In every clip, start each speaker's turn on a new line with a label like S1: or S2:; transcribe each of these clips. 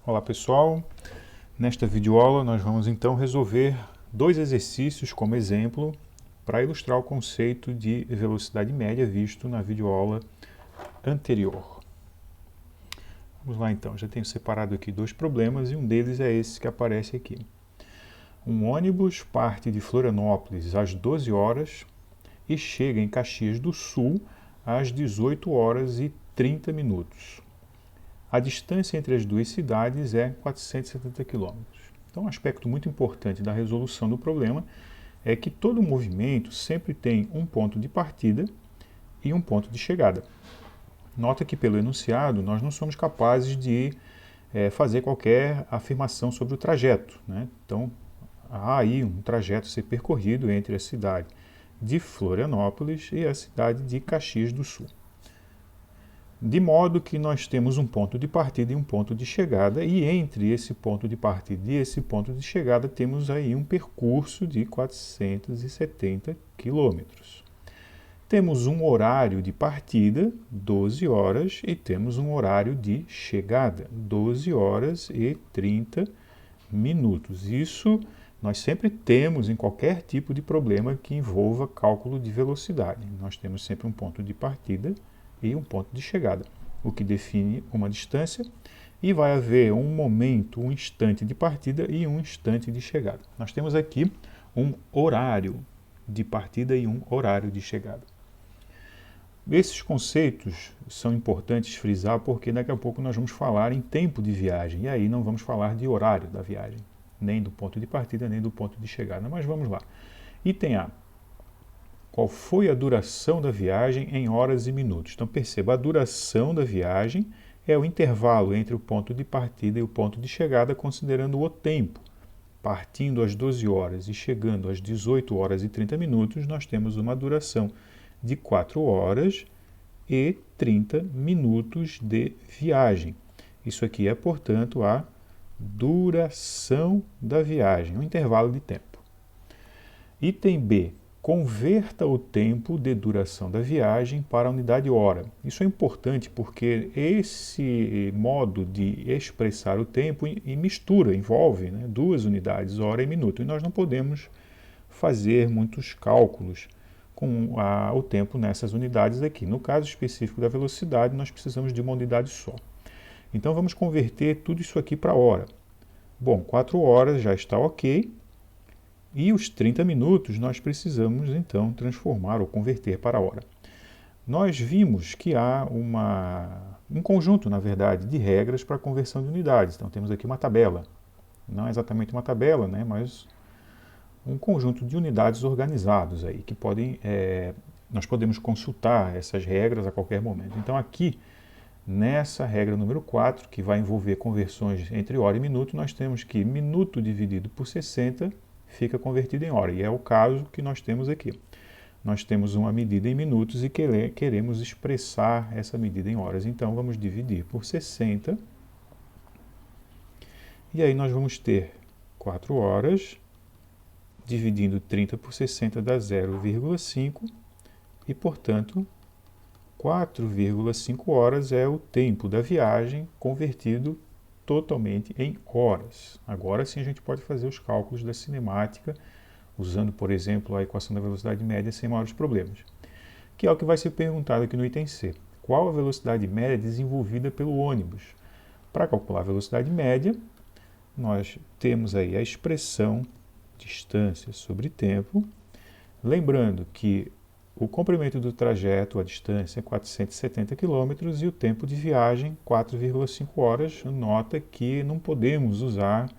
S1: Olá pessoal, nesta videoaula nós vamos então resolver dois exercícios como exemplo para ilustrar o conceito de velocidade média visto na videoaula anterior. Vamos lá então, já tenho separado aqui dois problemas e um deles é esse que aparece aqui. Um ônibus parte de Florianópolis às 12 horas e chega em Caxias do Sul às 18 horas e 30 minutos. A distância entre as duas cidades é 470 km. Então, um aspecto muito importante da resolução do problema é que todo movimento sempre tem um ponto de partida e um ponto de chegada. Nota que pelo enunciado nós não somos capazes de fazer qualquer afirmação sobre o trajeto, né? Então, há aí um trajeto a ser percorrido entre a cidade de Florianópolis e a cidade de Caxias do Sul. De modo que nós temos um ponto de partida e um ponto de chegada, e entre esse ponto de partida e esse ponto de chegada temos aí um percurso de 470 quilômetros. Temos um horário de partida, 12 horas, e temos um horário de chegada, 12 horas e 30 minutos. Isso nós sempre temos em qualquer tipo de problema que envolva cálculo de velocidade. Nós temos sempre um ponto de partida e um ponto de chegada, o que define uma distância, e vai haver um momento, um instante de partida e um instante de chegada. Nós temos aqui um horário de partida e um horário de chegada. Esses conceitos são importantes frisar porque daqui a pouco nós vamos falar em tempo de viagem, e aí não vamos falar de horário da viagem, nem do ponto de partida, nem do ponto de chegada. Mas vamos lá. Item A. Qual foi a duração da viagem em horas e minutos? Então perceba, a duração da viagem é o intervalo entre o ponto de partida e o ponto de chegada, considerando o tempo. Partindo às 12 horas e chegando às 18 horas e 30 minutos, nós temos uma duração de 4 horas e 30 minutos de viagem. Isso aqui é, portanto, a duração da viagem, um intervalo de tempo. Item B. Converta o tempo de duração da viagem para a unidade hora. Isso é importante porque esse modo de expressar o tempo mistura, envolve, né, duas unidades, hora e minuto. E nós não podemos fazer muitos cálculos com o tempo nessas unidades aqui. No caso específico da velocidade, nós precisamos de uma unidade só. Então vamos converter tudo isso aqui para hora. Bom, 4 horas já está ok. E os 30 minutos nós precisamos, então, transformar ou converter para a hora. Nós vimos que há um conjunto, na verdade, de regras para a conversão de unidades. Então, temos aqui uma tabela. Não é exatamente uma tabela, né, mas um conjunto de unidades organizados aí, que nós podemos consultar essas regras a qualquer momento. Então, aqui, nessa regra número 4, que vai envolver conversões entre hora e minuto, nós temos que minuto dividido por 60 fica convertido em hora, e é o caso que nós temos aqui. Nós temos uma medida em minutos e queremos expressar essa medida em horas, então vamos dividir por 60, e aí nós vamos ter 4 horas, dividindo 30 por 60 dá 0,5, e portanto 4,5 horas é o tempo da viagem convertido totalmente em horas. Agora sim a gente pode fazer os cálculos da cinemática, usando, por exemplo, a equação da velocidade média sem maiores problemas. Que é o que vai ser perguntado aqui no item C. Qual a velocidade média desenvolvida pelo ônibus? Para calcular a velocidade média, nós temos aí a expressão distância sobre tempo. Lembrando que o comprimento do trajeto, a distância, é 470 km e o tempo de viagem, 4,5 horas. Nota que não podemos usar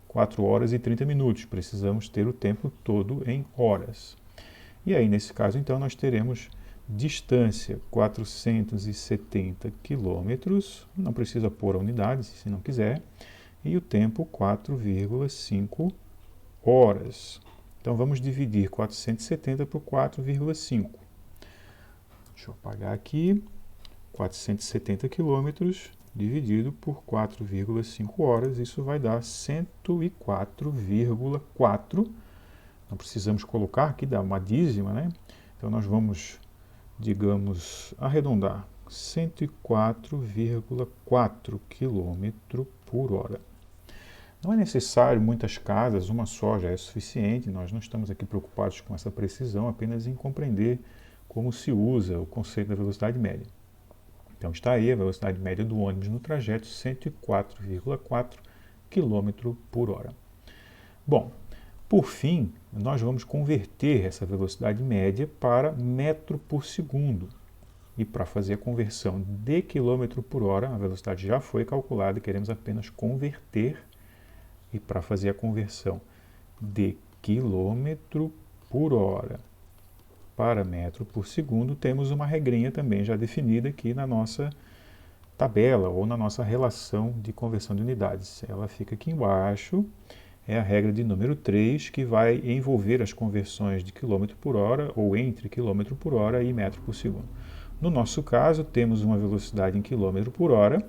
S1: 4 horas e 30 minutos, precisamos ter o tempo todo em horas. E aí, nesse caso, então, nós teremos distância 470 km, não precisa pôr a unidade, se não quiser, e o tempo 4,5 horas. Então, vamos dividir 470 por 4,5. Deixa eu apagar aqui. 470 quilômetros dividido por 4,5 horas. Isso vai dar 104,4. Não precisamos colocar aqui, dá uma dízima, né? Então, nós vamos, digamos, arredondar. 104,4 km por hora. Não é necessário muitas casas, uma só já é suficiente, nós não estamos aqui preocupados com essa precisão, apenas em compreender como se usa o conceito da velocidade média. Então está aí a velocidade média do ônibus no trajeto, 104,4 km por hora. Bom, por fim, nós vamos converter essa velocidade média para metro por segundo. E para fazer a conversão de quilômetro por hora, a velocidade já foi calculada e queremos apenas converter. E para fazer a conversão de quilômetro por hora para metro por segundo, temos uma regrinha também já definida aqui na nossa tabela ou na nossa relação de conversão de unidades. Ela fica aqui embaixo, é a regra de número 3, que vai envolver as conversões de quilômetro por hora ou entre quilômetro por hora e metro por segundo. No nosso caso, temos uma velocidade em quilômetro por hora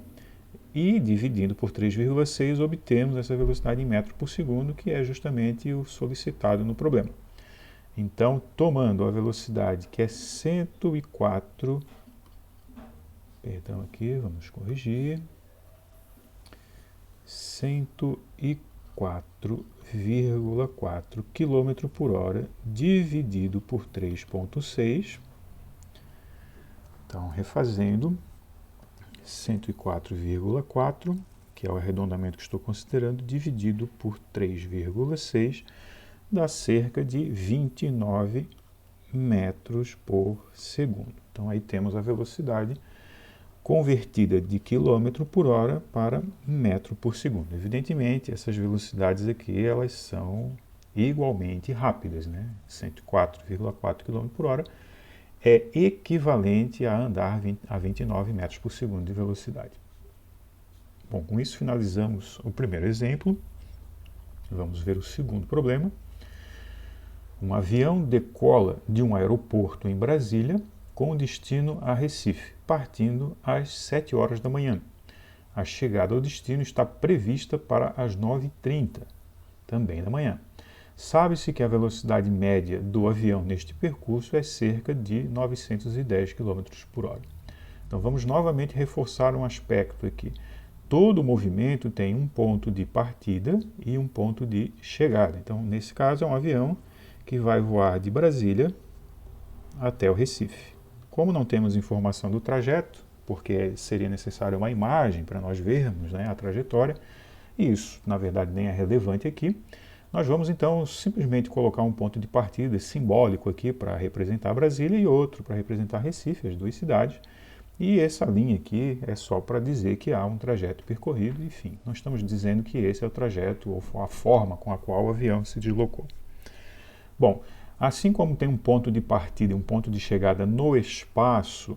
S1: e, dividindo por 3,6, obtemos essa velocidade em metro por segundo, que é justamente o solicitado no problema. Então, tomando a velocidade que é 104, perdão aqui, vamos corrigir, 104,4 km por hora dividido por 3,6. Então, refazendo, 104,4, que é o arredondamento que estou considerando, dividido por 3,6, dá cerca de 29 metros por segundo. Então aí temos a velocidade convertida de quilômetro por hora para metro por segundo. Evidentemente, essas velocidades aqui elas são igualmente rápidas, né? 104,4 km por hora é equivalente a andar a 29 metros por segundo de velocidade. Bom, com isso finalizamos o primeiro exemplo. Vamos ver o segundo problema. Um avião decola de um aeroporto em Brasília com destino a Recife, partindo às 7 horas da manhã. A chegada ao destino está prevista para as 9h30, também da manhã. Sabe-se que a velocidade média do avião neste percurso é cerca de 910 km por hora. Então vamos novamente reforçar um aspecto aqui. Todo movimento tem um ponto de partida e um ponto de chegada. Então, nesse caso, é um avião que vai voar de Brasília até o Recife. Como não temos informação do trajeto, porque seria necessária uma imagem para nós vermos, né, a trajetória, e isso, na verdade, nem é relevante aqui, nós vamos então simplesmente colocar um ponto de partida simbólico aqui para representar Brasília e outro para representar Recife, as duas cidades. E essa linha aqui é só para dizer que há um trajeto percorrido, enfim, não estamos dizendo que esse é o trajeto ou a forma com a qual o avião se deslocou. Bom, assim como tem um ponto de partida e um ponto de chegada no espaço,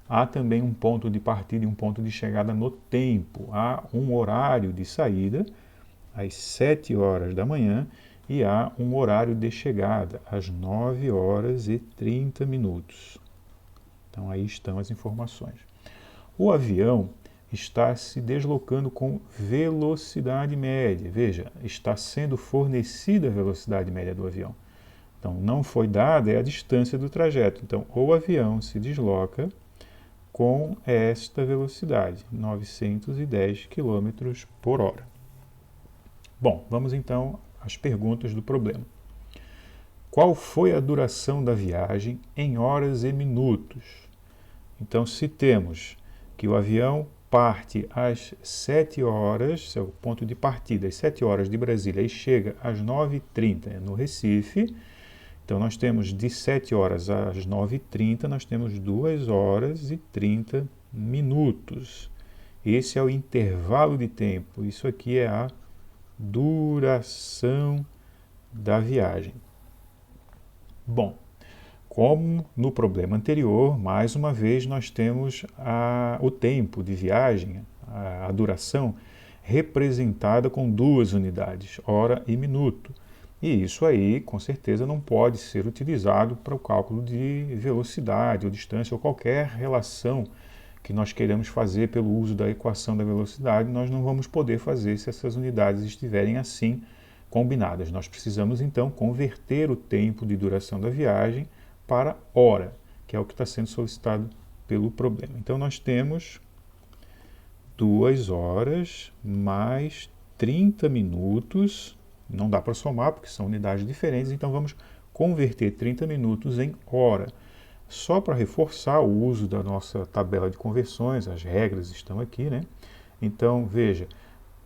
S1: há também um ponto de partida e um ponto de chegada no tempo. Há um horário de saída, às 7 horas da manhã, e há um horário de chegada, às 9 horas e 30 minutos. Então aí estão as informações. O avião está se deslocando com velocidade média. Veja, está sendo fornecida a velocidade média do avião. Então não foi dada a distância do trajeto. Então o avião se desloca com esta velocidade, 910 km por hora. Bom, vamos então às perguntas do problema. Qual foi a duração da viagem em horas e minutos? Então, se temos que o avião parte às 7 horas, seu ponto de partida, às 7 horas de Brasília, e chega às 9h30 no Recife, então nós temos de 7 horas às 9h30, nós temos 2 horas e 30 minutos. Esse é o intervalo de tempo, isso aqui é a duração da viagem. Bom, como no problema anterior, mais uma vez nós temos o tempo de viagem, a duração, representada com duas unidades, hora e minuto. E isso aí, com certeza, não pode ser utilizado para o cálculo de velocidade ou distância ou qualquer relação que nós queremos fazer pelo uso da equação da velocidade, nós não vamos poder fazer se essas unidades estiverem assim combinadas. Nós precisamos, então, converter o tempo de duração da viagem para hora, que é o que está sendo solicitado pelo problema. Então, nós temos 2 horas mais 30 minutos, não dá para somar porque são unidades diferentes, então vamos converter 30 minutos em hora. Só para reforçar o uso da nossa tabela de conversões, as regras estão aqui, né? Então, veja,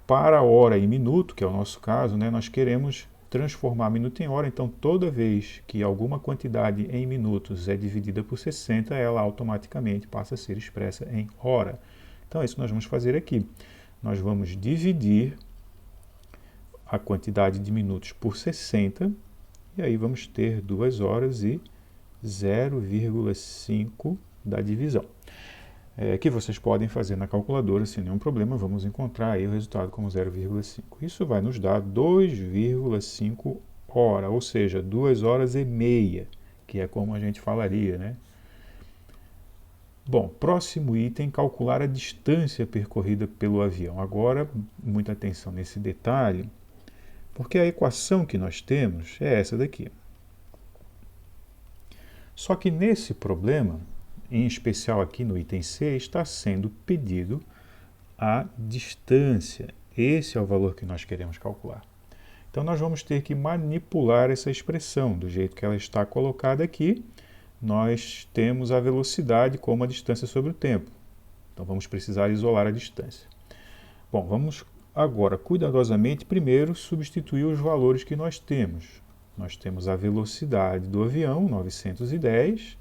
S1: para hora e minuto, que é o nosso caso, né, nós queremos transformar minuto em hora, então toda vez que alguma quantidade em minutos é dividida por 60, ela automaticamente passa a ser expressa em hora. Então é isso que nós vamos fazer aqui. Nós vamos dividir a quantidade de minutos por 60, e aí vamos ter 2 horas e 0,5 da divisão. Que vocês podem fazer na calculadora sem nenhum problema, vamos encontrar aí o resultado como 0,5. Isso vai nos dar 2,5 hora, ou seja, 2 horas e meia, que é como a gente falaria, né? Bom, próximo item, calcular a distância percorrida pelo avião. Agora, muita atenção nesse detalhe, porque a equação que nós temos é essa daqui. Só que nesse problema, em especial aqui no item C, está sendo pedido a distância. Esse é o valor que nós queremos calcular. Então, nós vamos ter que manipular essa expressão. Do jeito que ela está colocada aqui, nós temos a velocidade como a distância sobre o tempo. Então, vamos precisar isolar a distância. Bom, vamos agora, cuidadosamente, primeiro substituir os valores que nós temos. Nós temos a velocidade do avião, 910.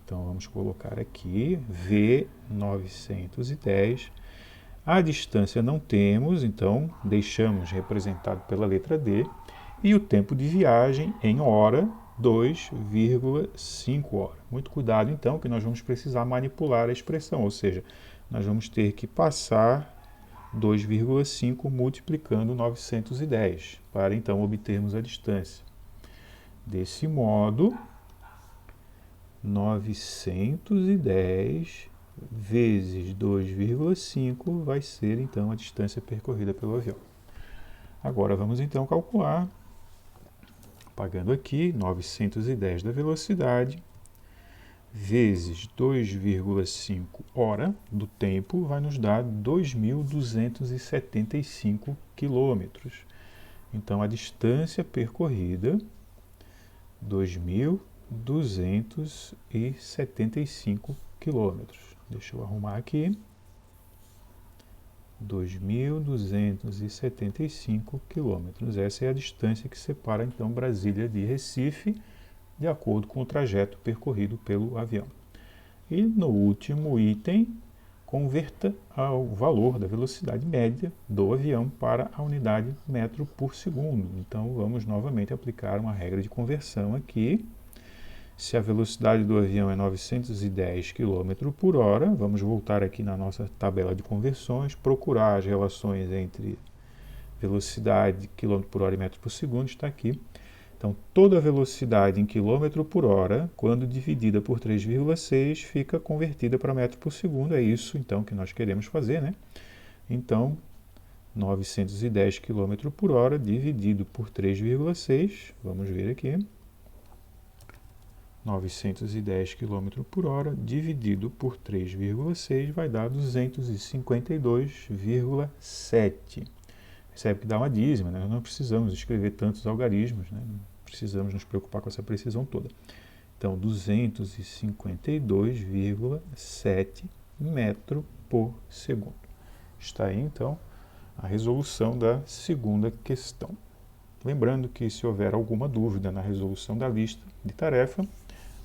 S1: Então, vamos colocar aqui, V 910. A distância não temos, então deixamos representado pela letra D. E o tempo de viagem em hora, 2,5 horas. Muito cuidado, então, que nós vamos precisar manipular a expressão, ou seja, nós vamos ter que passar 2,5 multiplicando 910, para então obtermos a distância. Desse modo, 910 vezes 2,5 vai ser, então, a distância percorrida pelo avião. Agora, vamos, então, calcular, pagando aqui, 910 da velocidade, vezes 2,5 hora do tempo, vai nos dar 2.275 quilômetros. Então, a distância percorrida, 2.275 quilômetros. Deixa eu arrumar aqui. 2.275 quilômetros. Essa é a distância que separa, então, Brasília de Recife, de acordo com o trajeto percorrido pelo avião. E no último item, converta o valor da velocidade média do avião para a unidade metro por segundo. Então, vamos novamente aplicar uma regra de conversão aqui. Se a velocidade do avião é 910 km por hora, vamos voltar aqui na nossa tabela de conversões, procurar as relações entre velocidade, km por hora e metro por segundo, está aqui. Então, toda a velocidade em km por hora, quando dividida por 3,6, fica convertida para metro por segundo. É isso, então, que nós queremos fazer, né? Então, 910 km por hora dividido por 3,6, vamos ver aqui. 910 km por hora dividido por 3,6 vai dar 252,7. Percebe que dá uma dízima, né? Nós não precisamos escrever tantos algarismos, né? Não precisamos nos preocupar com essa precisão toda. Então, 252,7 metro por segundo. Está aí, então, a resolução da segunda questão. Lembrando que, se houver alguma dúvida na resolução da lista de tarefa,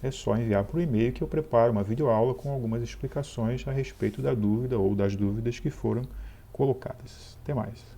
S1: é só enviar por e-mail que eu preparo uma videoaula com algumas explicações a respeito da dúvida ou das dúvidas que foram colocadas. Até mais!